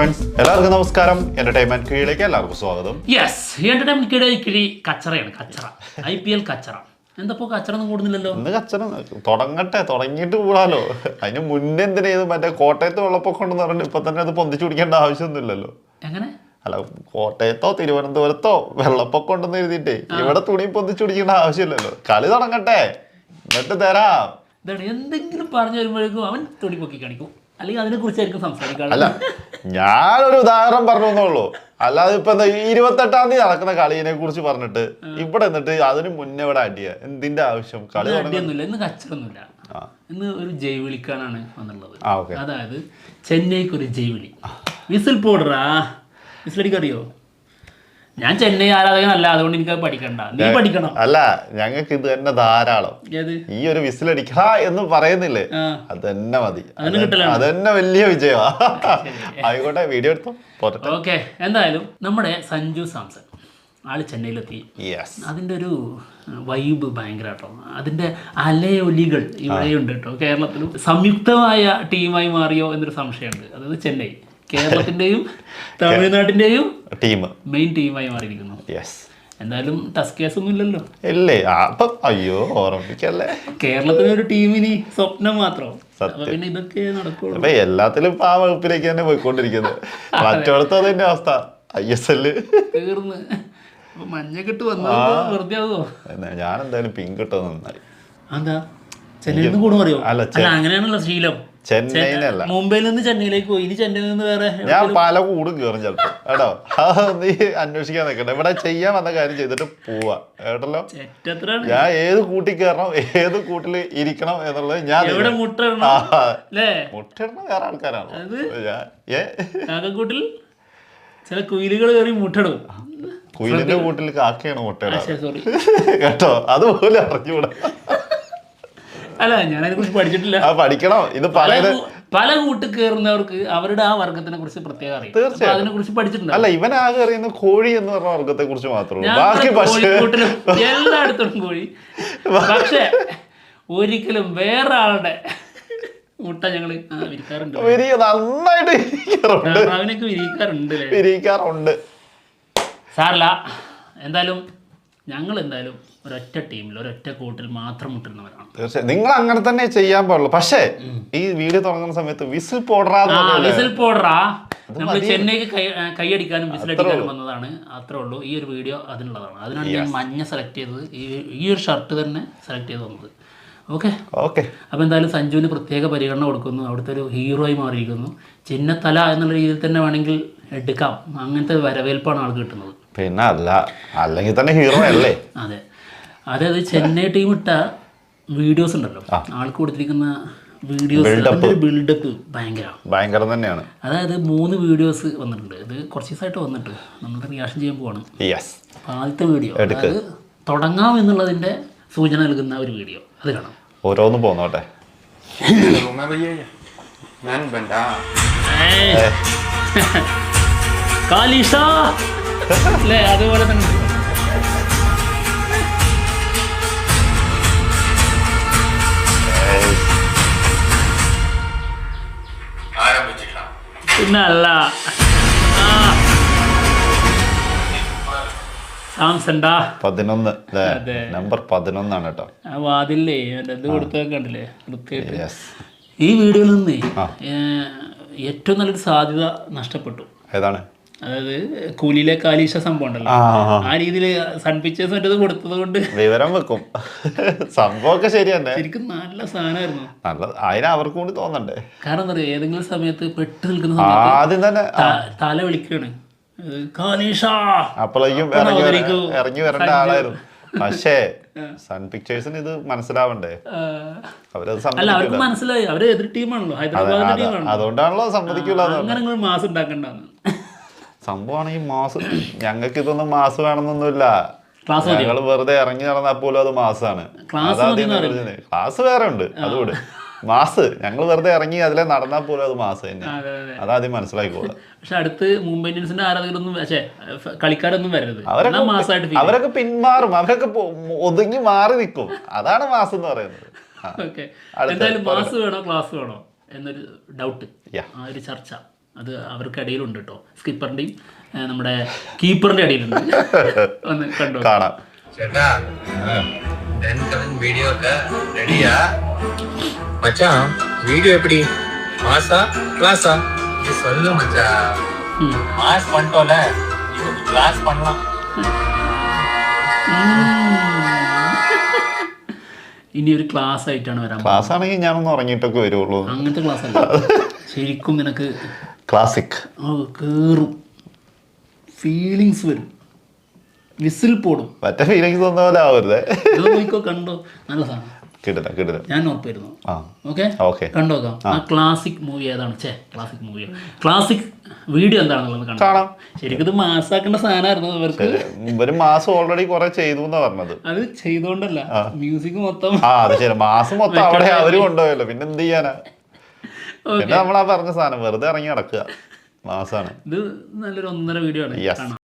Friends, എല്ലാവർക്കും നമസ്കാരം. Entertainment കീഴിലേക്ക് എല്ലാവർക്കും സ്വാഗതം. യെസ്, എന്റർടൈൻമെന്റ് കിഴി കച്ചറയാണ്. കച്ചറ IPL കച്ചറ. എന്തപ്പോ കച്ചറ ഒന്നും കൂടുന്നില്ലല്ലോ. ഇന്ന് കച്ചറ തുടങ്ങിയിട്ട് കൂടാലോ. അതിന് മുന്നേ എന്തിനാ മറ്റേ കോട്ടയത്ത് വെള്ളപ്പൊക്കം ഉണ്ടെന്ന് പറഞ്ഞിട്ട് ഇപ്പൊ തന്നെ അത് പൊന്തിച്ചു കുടിക്കേണ്ട ആവശ്യമൊന്നുമില്ലല്ലോ. എങ്ങനെ? അല്ല, കോട്ടയത്തോ തിരുവനന്തപുരത്തോ വെള്ളപ്പൊക്കം ഉണ്ടെന്ന് എഴുതിയിട്ടേ ഇവിടെ തുണി പൊന്തിച്ചു കുടിക്കേണ്ട ആവശ്യമില്ലല്ലോ. കളി തുടങ്ങട്ടെ, എന്നിട്ട് തരാം. എന്തെങ്കിലും പറഞ്ഞു വരുമ്പോഴേക്കും അവൻ തുണി പൊക്കി കാണിക്കും, അല്ലെങ്കിൽ അതിനെ കുറിച്ചായിരിക്കും സംസാരിക്കാൻ. അല്ല, ഞാനൊരു ഉദാഹരണം പറഞ്ഞു എന്നുള്ളൂ. അല്ലാതെ ഇപ്പൊ 28-ാം തീയതി നടക്കുന്ന കളിയെ കുറിച്ച് പറഞ്ഞിട്ട് ഇവിടെ എന്നിട്ട് അതിന് മുന്നേ ഇവിടെ അടിയ എന്തിന്റെ ആവശ്യം? കളി അടിയൊന്നുമില്ല, ഇന്ന് കച്ചറൊന്നുമില്ല. ഇന്ന് ഒരു ജയ് വിളിക്കാനാണ് വന്നുള്ളത്. അതായത് ചെന്നൈക്ക് ഒരു ജയ് വിളി. വിസിൽ പോടറാ. വിസിലടിക്ക് അറിയോ? ഞാൻ ചെന്നൈ ആരാധകനല്ല, അതുകൊണ്ട് എനിക്ക് പഠിക്കണ്ട. നീ പഠിക്കണം. അല്ല, ഞങ്ങൾക്ക് ഇത് തന്നെ ധാരാളം. ഈ ഒരു വിസിലടിക്ക എന്ന് പറയുന്നില്ലേ, അത് തന്നെ മതി. അത് തന്നെ വലിയ വിജയമാ. ആയിക്കോട്ടെ, വീഡിയോ എടുത്തു പോട്ടെ. ഓക്കെ, എന്തായാലും നമ്മുടെ സഞ്ജു സാംസൺ ആള് ചെന്നൈയിലെത്തി. അതിൻ്റെ ഒരു വൈബ് ഭയങ്കര കേട്ടോ. അതിൻ്റെ അലയൊലികൾ ഇവിടെയുണ്ട് കേട്ടോ. കേരളത്തിലും സംയുക്തമായ ടീമായി മാറിയോ എന്നൊരു സംശയമുണ്ട്. അതായത് ചെന്നൈ കേരളത്തിന്റെയും തമിഴ്നാട്ടിന്റെയും മെയിൻ ടീമായി മാറിയിരിക്കുന്നു. എന്തായാലും ടസ് കേസ് ഒന്നും ഇല്ലല്ലോ. ഇല്ലേ? അപ്പം അയ്യോ, ഓർമ്മിക്കല്ലേ. കേരളത്തിന് ഒരു ടീമിന് സ്വപ്നം മാത്രം. പിന്നെ ഇതൊക്കെ നടക്കുള്ളൂ. എല്ലാത്തിലും ആ വകുപ്പിലേക്ക് തന്നെ പോയിക്കൊണ്ടിരിക്കുന്നത്. മറ്റോടത്തും അതിന്റെ അവസ്ഥ. ISL തീർന്ന് മഞ്ഞക്കെട്ട് വന്നു. വെറുതെ ആവുമോ? ഞാൻ എന്തായാലും പിങ്ക് ഇട്ടത് നന്നായി. എന്താ ചെന്നൈയിൽ നിന്ന് കൂടും അറിയോ? അല്ല, അങ്ങനെയാണല്ലോ ശീലം. ചെന്നൈയിലല്ല, മുംബൈയിൽ നിന്ന് ചെന്നൈയിലേക്ക് പോയി. ഇനി ചെന്നൈയിൽ നിന്ന് വേറെ ഞാൻ പല കൂടും കയറും ചിലപ്പോ കേട്ടോ. നീ അന്വേഷിക്കാൻ നിൽക്കണ്ട. ഇവിടെ ചെയ്യാൻ വന്ന കാര്യം ചെയ്തിട്ട് പോവാ കേട്ടല്ലോ. ഞാൻ ഏത് കൂട്ടിൽ കയറണം, ഏത് കൂട്ടിൽ ഇരിക്കണം എന്നുള്ളത് ഞാൻ മുട്ടയിടണം വേറെ ആൾക്കാരാണ്. കൂട്ടിൽ ചില കുയിലുകൾ കയറി മുട്ടയിടും. കുയിലിന്റെ കൂട്ടിൽ കാക്കയാണ് മുട്ടയിടാ കേട്ടോ. അതുപോലെ അറിഞ്ഞൂടാ. അല്ല, ഞാൻ അതിനെ കുറിച്ച് പഠിച്ചിട്ടില്ല. പഠിക്കണം. ഇത് പല കൂട്ടിൽ കയറുന്നവർക്ക് അവരുടെ ആ വർഗത്തിനെ കുറിച്ച് പ്രത്യേകം അറിയാം. തീർച്ചയായും അതിനെ കുറിച്ച് പഠിച്ചിട്ടുണ്ട്. അല്ല, ഇവനാകെ അറിയുന്ന കോഴി എന്ന് പറഞ്ഞ വർഗത്തെ കുറിച്ച് മാത്രമേ. എല്ലായിടത്തും കോഴി. പക്ഷെ ഒരിക്കലും വേറെ ആളുടെ മുട്ട ഞങ്ങള് വിരിക്കാറുണ്ട്. നന്നായിട്ട് വിരിക്കാറുണ്ട്. സാരല്ല, എന്തായാലും ഞങ്ങൾ ഒരൊറ്റ ടീമിൽ ഒരൊറ്റ കൂട്ടിൽ മാത്രം മുട്ടുന്നവരാണ്. തീർച്ചയായും നിങ്ങൾ അങ്ങനെ തന്നെ ചെയ്യാൻ പാടുള്ളൂ. പക്ഷേ ഈ വീഡിയോ തുടങ്ങുന്ന സമയത്ത് വിസിൽ പോടറാ നമ്മൾ ചെന്നൈക്ക് കൈയടിക്കാനും വിസിലടിക്കാനും വന്നതാണ്. അത്രേ ഉള്ളൂ. ഈ ഒരു വീഡിയോ അതിനുള്ളതാണ്. അതിനാണ് ഞാൻ മഞ്ഞ സെലക്ട് ചെയ്തത്. ഈ ഒരു ഷർട്ട് തന്നെ സെലക്ട് ചെയ്ത് വന്നത്. ഓക്കെ. അപ്പോൾ എന്തായാലും സഞ്ജുവിന് പ്രത്യേക പരിഗണന കൊടുക്കുന്നു. അവിടുത്തെ ഒരു ഹീറോ ആയി മാറിയിരിക്കുന്നു. ചിന്നത്തല എന്നുള്ള രീതിയിൽ തന്നെ വേണമെങ്കിൽ എടുക്കാം. അങ്ങനത്തെ വരവേൽപ്പാണ് ആൾക്ക് കിട്ടുന്നത്. പിന്നെ അല്ലെങ്കിൽ തന്നെ ഹീറോ അല്ലേ? അതെ. അതായത് ചെന്നൈ ടീം ഇട്ട വീഡിയോസ് ഉണ്ടല്ലോ, ആൾക്ക് കൊടുത്തിരിക്കുന്ന വീഡിയോസ് ബിൽഡപ്പ് ഭയങ്കരം തന്നെയാണ്. അതായത് 3 വീഡിയോസ് വന്നിട്ടുണ്ട്. ഇത് കുറച്ച് ദിവസമായിട്ട് വന്നിട്ട് നമ്മൾ റിയാക്ഷൻ ചെയ്യാൻ പോവാണ്. അപ്പോൾ ആദ്യത്തെ വീഡിയോ അതായത് തുടങ്ങാം എന്നുള്ളതിൻ്റെ സൂചന നൽകുന്ന ഒരു വീഡിയോ, അത് കാണാം. ഓരോന്നും പോന്നോട്ടെ. കാലിഷ അല്ലേ? അതുപോലെ തന്നെ പിന്നല്ല സാംസണ്ടാ 11 നമ്പർ 11 ആണ് കേട്ടോ. ആ വാതിലേ ഇത് കൊടുത്തൊക്കെ കണ്ടില്ലേ? ഈ വീഡിയോയിൽ നിന്ന് ഏറ്റവും നല്ലൊരു സാധ്യത നഷ്ടപ്പെട്ടു. ഏതാണ്? അതായത് കൂലിയിലെ കാലീശ സംഭവം ഉണ്ടല്ലോ, ആ രീതിയിൽ സൺ പിക്ചേഴ്സ് മറ്റേത് കൊടുത്തത് കൊണ്ട് വിവരം വെക്കും. സംഭവമൊക്കെ ശരി തന്നെ, ശരിക്കും നല്ല സാധനമായിരുന്നു. അതിന് അവർക്ക് കൂടി തോന്നണ്ടേ? കാരണം എന്താ പറയുക, ഏതെങ്കിലും സമയത്ത് പെട്ട് നിൽക്കുന്ന സമയത്ത് ആദ്യം തന്നെ തല വിളിക്കുകയാണ് കാലീഷ, അപ്പോഴേക്കും ഇറങ്ങി വരേണ്ട ആളായിരുന്നു. പക്ഷേ സൺ പിക്ചേഴ്സിന് ഇത് മനസ്സിലാവണ്ടേ? അവർക്ക് മനസ്സിലായി, അവര് എതിർ ടീമാണല്ലോ, ഹൈദരാബാദിന്റെ ടീമാണല്ലോ, അതുകൊണ്ടാണല്ലോ സമ്മതിക്കൂല. അങ്ങനെ മാസ് ഉണ്ടാക്കണ്ടെന്ന് സംഭവമാണെങ്കിൽ മാസ്. ഞങ്ങൾക്ക് ഇതൊന്നും മാസ് വേണമെന്നൊന്നുമില്ല. ഞങ്ങൾ വെറുതെ ഇറങ്ങി നടന്നാൽ പോലും അത് മാസാണ്. ക്ലാസ് വേറെ ഉണ്ട്, അതുകൊണ്ട് മാസ് ഞങ്ങൾ വെറുതെ ഇറങ്ങി അതിലെ നടന്നാൽ പോലും അത് മാസ് തന്നെ. അതാദ്യം മനസ്സിലാക്കിക്കോളൂ. പക്ഷെ അടുത്ത് മുംബൈ ഇന്ത്യൻസിന്റെ ആരാധകരൊന്നും കളിക്കാരൊന്നും വരരുത്, അവരൊക്കെ പിന്മാറും, അവരൊക്കെ ഒതുങ്ങി മാറി നിൽക്കും. അതാണ് മാസ് എന്ന് പറയുന്നത്. എന്തായാലും മാസ് വേണോ ക്ലാസ് വേണോ എന്നൊരു ഡൗട്ട്, ആ ഒരു ചർച്ച അത് അവർക്കിടയിലുണ്ട് കേട്ടോ. സ്കിപ്പറിന്റെയും നമ്മുടെ കീപ്പറിന്റെ ഇടയിലുണ്ട്. ഒന്ന് കണ്ടോ. കാണാം. ചേട്ടാ വീഡിയോ റെഡിയാ மச்சான் வீடியோ எப்படி மாசா கிளாஸா நீ சொல்லு மச்சான் மாஸ் பண்ணிட்டோல நீ கிளாஸ் பண்ணலாம் ഇനി ഒരു ക്ലാസ് ആയിട്ടാണ് വരാൻ. ക്ലാസ് ആണെങ്കിൽ ഞാനൊന്ന് ഉറങ്ങിയിട്ടൊക്കെ വരുള്ളൂ. അങ്ങനത്തെ ക്ലാസ് അല്ല, ശരിക്കും നിനക്ക് ക്ലാസിക് കേറും, ഫീലിങ്സ് വരും, വിസിൽ പോടും. മറ്റേ ഫീലിങ്സ് ഒന്നും പോലെ ആവരുത്. നോക്കിക്കോ, കണ്ടോ, നല്ല സാധനം. കിട്ടില്ല ഞാൻ ഉറപ്പായിരുന്നു. ഓക്കെ കണ്ടോക്കാം. ആ ക്ലാസിക് മൂവി ഏതാണ്? ക്ലാസിക് മൂവിയോ ക്ലാസിക് വീഡിയോ എന്താണെന്നുള്ളത് കാണാം. ശരിക്കും ഇത് മാസാക്കേണ്ട സാധനമായിരുന്നു ഇവർക്ക്. ഒരു മാസം ഓൾറെഡി കുറെ ചെയ്തു എന്നാ പറഞ്ഞത്. അത് ചെയ്തോണ്ടല്ല, മ്യൂസിക് മൊത്തം അത് ശരി, മാസം മൊത്തം അവിടെ അവര് കൊണ്ടുപോയല്ലോ, പിന്നെ എന്ത് ചെയ്യാനാ. പിന്നെ നമ്മളാ പറഞ്ഞ സാധനം വെറുതെ ഇറങ്ങി നടക്കുക. മാസാണ് ഇത്. നല്ലൊരു 1.5 വീഡിയോ ആണ്. കാണാം.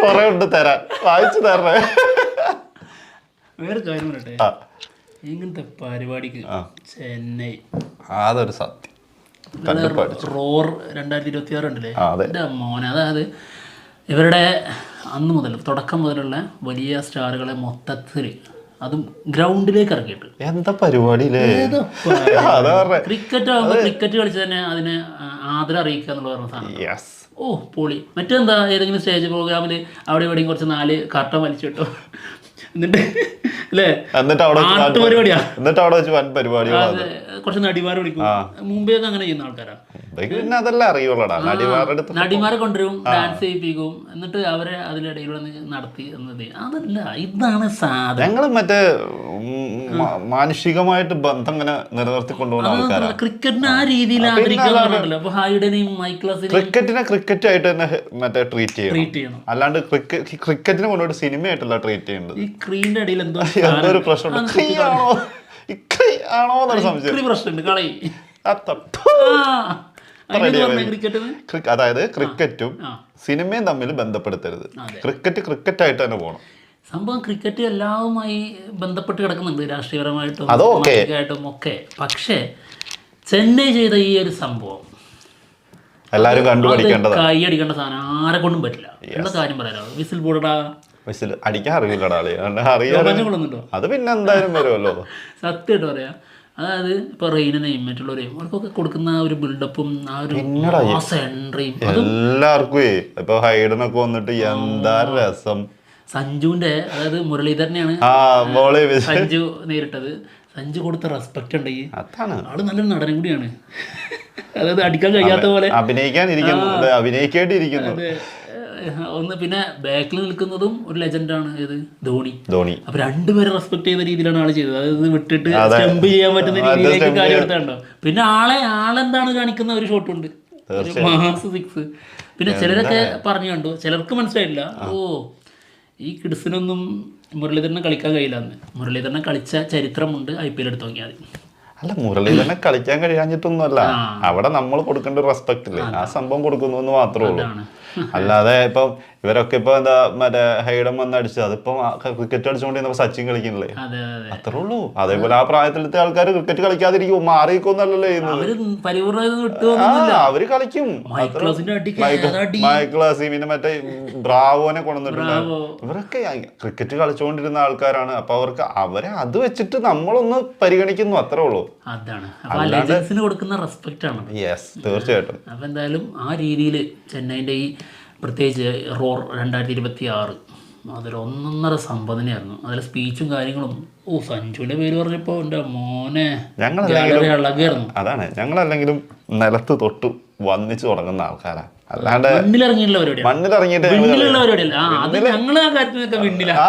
കൊറേ ഉണ്ട് തരാൻ, വായിച്ചു തരണേ. വേറെ കാര്യം പറയട്ടെ, ഇങ്ങനത്തെ പരിപാടിക്ക് ചെന്നൈ അതൊരു സത്യം. റോർ 2026 ഉണ്ടല്ലേ എൻ്റെ മോനെ. അതായത് ഇവരുടെ അന്ന് മുതൽ തുടക്കം മുതലുള്ള വലിയ സ്റ്റാറുകളെ മൊത്തത്തിൽ അതും ഗ്രൗണ്ടിലേക്ക് ഇറക്കിയിട്ട് എന്താ പരിപാടി. ക്രിക്കറ്റ് ആകുമ്പോൾ ക്രിക്കറ്റ് കളിച്ച് തന്നെ അതിനെ ആദരം അറിയിക്കുക എന്നുള്ള പറഞ്ഞ സാധനം. ഓ പൊളി. മറ്റെന്താ, ഏതെങ്കിലും സ്റ്റേജ് പ്രോഗ്രാമിൽ അവിടെ ഇവിടെയും കുറച്ച് 4 കർട്ടൻ വലിച്ചിട്ടോ, എന്നിട്ട് അല്ലേ പരിപാടിയാ, കുറച്ച് നടിമാരെ വിളിക്കും. മുമ്പേ ഒക്കെ അങ്ങനെ ചെയ്യുന്ന ആൾക്കാരാ. നടിമാരെ കൊണ്ടുവരും, ഡാൻസ് ചെയ്യിപ്പിക്കും, എന്നിട്ട് അവരെ അതിനിടയിൽ നടത്തി എന്നത്. അതല്ല, ഇതാണ് സാധനം. ഞങ്ങൾ മറ്റേ മാനുഷികമായിട്ട് ബന്ധം ഇങ്ങനെ നിലനിർത്തി കൊണ്ടുപോകുന്ന ആൾക്കാരാണ്. ക്രിക്കറ്റിനെ ആ രീതിയിൽ ആദരിക്കാറുണ്ടല്ലോ. അപ്പൊ ഹൈഡനെയും മൈക്ലാസിനെയും ക്രിക്കറ്റിനെ ക്രിക്കറ്റ് ആയിട്ട് തന്നെ മറ്റേ ട്രീറ്റ് ചെയ്യണം. അല്ലാണ്ട് ക്രിക്കറ്റിനെ കൊണ്ടുപോയിട്ട് സിനിമയായിട്ടല്ല ട്രീറ്റ് ചെയ്യേണ്ടത്. ഈ ക്രീന്റെ ഇടയിൽ എന്തോ ഒരു പ്രശ്നമുണ്ട്. പ്രശ്നമുണ്ട്. കളി അതായത് ക്രിക്കറ്റും സിനിമയും തമ്മിൽ ബന്ധപ്പെടുത്തരുത്. ക്രിക്കറ്റ് ആയിട്ട് തന്നെ പോകണം. സംഭവം ക്രിക്കറ്റ് എല്ലാവുമായി ബന്ധപ്പെട്ട് കിടക്കുന്നുണ്ട്, രാഷ്ട്രീയപരമായിട്ടും സാമൂഹികമായിട്ടും ഒക്കെ. പക്ഷേ ചെന്നൈ ചെയ്ത ഈ ഒരു സംഭവം എല്ലാവരും കണ്ടുപിടിക്കേണ്ടത്, കൈയടിക്കേണ്ട സാധനം ആരെ കൊണ്ടും പറ്റില്ല. എന്താ കാര്യം പറയാലോ, വിസിൽ പോടടാ. വിസിൽ അടിക്കാൻ അറിയില്ലടാ. അത് പിന്നെ എന്തായാലും വരുമല്ലോ. സത്യമായിട്ട് പറയാം. അതായത് ഇപ്പൊ റെയിനെയും മറ്റുള്ളവരെയും അവർക്കൊക്കെ കൊടുക്കുന്ന ഒരു ബിൽഡപ്പും ആ ഒരു എൻട്രിയും എല്ലാവർക്കും ഇപ്പൊ ഹൈഡനൊക്കെ വന്നിട്ട് എന്താ രസം. സഞ്ജുവിന്റെ, അതായത് മുരളീധരനെയാണ് സഞ്ജു നേരിട്ടത്. സഞ്ജു കൊടുത്ത റെസ്പെക്ട് ഉണ്ട്. ആള് നല്ലൊരു നടനും കൂടിയാണ്. അതായത് അടിക്കാൻ കഴിയാത്ത പോലെ അഭിനയിക്കേണ്ടിയിരിക്കുന്നു. ഒന്ന് പിന്നെ ബാക്കിൽ നിൽക്കുന്നതും ഒരു ലെജൻഡാണ്. ഏത് ധോണി. അപ്പൊ രണ്ടുപേരെ റെസ്പെക്ട് ചെയ്യുന്ന രീതിയിലാണ് ആള് ചെയ്തത്. അതായത് വിട്ടിട്ട് സ്റ്റംപ് ചെയ്യാൻ പറ്റുന്ന രീതിയിലേക്ക് കാര്യം എടുത്താണ്ടോ. പിന്നെ ആളെന്താണ് കാണിക്കുന്ന ഒരു ഷോട്ടുണ്ട്, മാസ് 6. പിന്നെ ചിലരൊക്കെ പറഞ്ഞു കണ്ടു, ചിലർക്ക് മനസ്സിലായില്ല. ഓ, ഈ കിഡ്സിനൊന്നും മുരളീധരനെ കളിക്കാൻ കഴിയില്ല എന്ന്. മുരളീധരനെ കളിച്ച ചരിത്രമുണ്ട്, IPL എടുത്ത് നോക്കിയാൽ മതി. അല്ല മുരളീധരനെ കളിക്കാൻ കഴിയാഞ്ഞിട്ടൊന്നുമല്ല, അവിടെ നമ്മൾ കൊടുക്കേണ്ട റെസ്പെക്ട് ഇല്ലേ, ആ സംഭവം കൊടുക്കുന്നു എന്ന് മാത്രമേ ഉള്ളൂ. അല്ലാതെ ഇപ്പം ഇവരൊക്കെ ഇപ്പൊ എന്താ മറ്റേ ഹൈഡം വന്ന് അടിച്ചത്, അതിപ്പം ക്രിക്കറ്റ് അടിച്ചുകൊണ്ടിരുന്നപ്പോ സച്ചിൻ കളിക്കുന്നില്ലേ, അത്രേ ഉള്ളൂ. അതേപോലെ ആ പ്രായത്തിലത്തെ ആൾക്കാർ ക്രിക്കറ്റ് കളിക്കാതിരിക്കും, മാറിയിരിക്കൊന്നല്ലോ ചെയ്യുന്നത്. അവര് കളിക്കും. മൈക്കിൾ അസീമിനെ മറ്റേ ബ്രാവോനെ കൊണ്ടുവന്നിട്ടുണ്ട്. ഇവരൊക്കെ ക്രിക്കറ്റ് കളിച്ചുകൊണ്ടിരുന്ന ആൾക്കാരാണ്. അപ്പൊ അവരെ അത് വെച്ചിട്ട് നമ്മളൊന്ന് പരിഗണിക്കുന്നു, അത്രേ ഉള്ളൂ. കൊടുക്കുന്ന റെസ്പെക്റ്റ് ആണ്. യെസ്, തീർച്ചയായിട്ടും. അപ്പൊ എന്തായാലും ആ രീതിയിൽ ചെന്നൈന്റെ ഈ പ്രത്യേകിച്ച് റോർ 2026 അതൊരു ഒന്നൊന്നര സംബന്ധനയായിരുന്നു. അതിൽ സ്പീച്ചും കാര്യങ്ങളും. സഞ്ജുവിന്റെ പേര് പറഞ്ഞപ്പോ എന്റെ മോനെ ഇളകായിരുന്നു. അതാണ്, ഞങ്ങളല്ലെങ്കിലും നിലത്ത് തൊട്ടു വന്നിച്ചു തുടങ്ങുന്ന ആൾക്കാരാ, അല്ലാണ്ട് മണ്ണിലിറങ്ങിയിട്ടുള്ള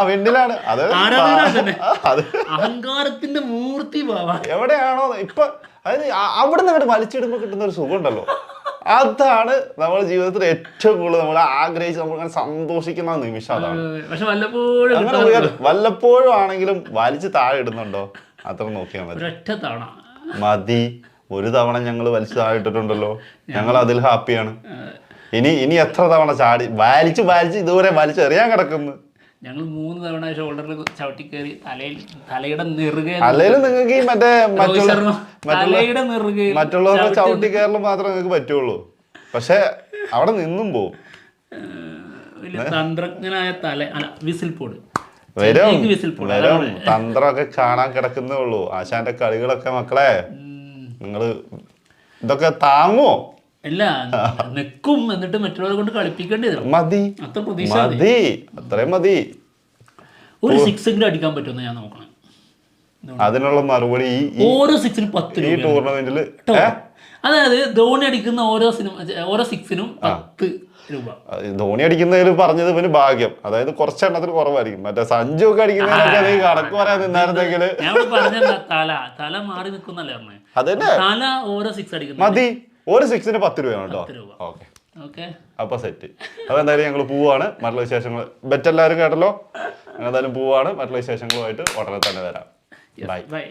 വിണ്ടിലാണ്. അഹങ്കാരത്തിന്റെ മൂർത്തി എവിടെയാണോ ഇപ്പൊ അവിടെ നിന്ന് അങ്ങോട്ട് വലിച്ചിടുമ്പോ കിട്ടുന്ന ഒരു സുഖം ഉണ്ടല്ലോ, അതാണ് നമ്മുടെ ജീവിതത്തിൽ ഏറ്റവും കൂടുതൽ നമ്മൾ ആഗ്രഹിച്ച് നമ്മൾ സന്തോഷിക്കുന്ന നിമിഷം. അതാണ്. പക്ഷെ വല്ലപ്പോഴും ആണെങ്കിലും വലിച്ചു താഴെ ഇടുന്നുണ്ടോ അത്ര നോക്കിയാൽ മതി. മതി, ഒരു തവണ ഞങ്ങൾ വലിച്ചു താഴെ ഇട്ടിട്ടുണ്ടല്ലോ, ഞങ്ങൾ അതിൽ ഹാപ്പിയാണ്. ഇനി എത്ര തവണ ചാടി വലിച്ച് ഇതുവരെ വലിച്ചെറിയാൻ കിടക്കുന്നു. ഞങ്ങൾ 3 തവണ ഷോൾഡറിൽ ചവിട്ടി കയറി തലയുടെ നെറുകെ. അല്ലെങ്കിൽ നിങ്ങൾക്ക് ഈ മറ്റുള്ളവരുടെ ചവിട്ടി കയറൽ മാത്രമേ നിങ്ങൾക്ക് പറ്റുള്ളൂ, പക്ഷെ അവിടെ നിന്നും പോവും. തന്ത്രജ്ഞനായ വിസിൽപോട് വരും തന്ത്രമൊക്കെ കാണാൻ കിടക്കുന്നേ ഉള്ളൂ. ആശാന്റെ കളികളൊക്കെ മക്കളെ നിങ്ങള് ഇതൊക്കെ താങ്ങുമോ? അല്ല, നിൽക്കും, എന്നിട്ട് മറ്റുള്ളവരെ കൊണ്ട് കളിപ്പിക്കേണ്ടി വരും. മതി, അത്രയും മതി. ഒരു 6 എങ്കിലും അടിക്കാൻ പറ്റുമെന്ന് ഞാൻ നോക്കണം. അതിനുള്ള മറുപടി ഓരോ 6-നും 10 രൂപ ടൂർണമെന്റില്. അതായത് ധോണി അടിക്കുന്ന ഓരോ 6-നും 10 രൂപ. ധോണി അടിക്കുന്നതിൽ പറഞ്ഞത് ഇവന് ഭാഗ്യം, അതായത് കുറച്ചെണ്ണത്തിന് കുറവായിരിക്കും. മറ്റേ സഞ്ജു ഒക്കെ അടിക്കുന്നതിനൊക്കെ കണക്ക് പറയാൻ നിന്നായിരുന്നെങ്കിൽ തല മാറി നിൽക്കുന്നല്ലേ പറഞ്ഞേ. അതന്നെ, തല ഓരോ 6 അടിക്കുന്ന മതി. ഒരു 6-ന് 10 രൂപയാണ് കേട്ടോ. ഓക്കെ, അപ്പൊ സെറ്റ്. അപ്പൊ എന്തായാലും ഞങ്ങൾ പോവാണ്. മറ്റുള്ള വിശേഷങ്ങൾ ബെറ്റ് എല്ലാവരും കേട്ടല്ലോ. എന്തായാലും പോവാണ്. മറ്റുള്ള വിശേഷങ്ങളുമായിട്ട് ഉടനെ തന്നെ വരാം. ബൈ.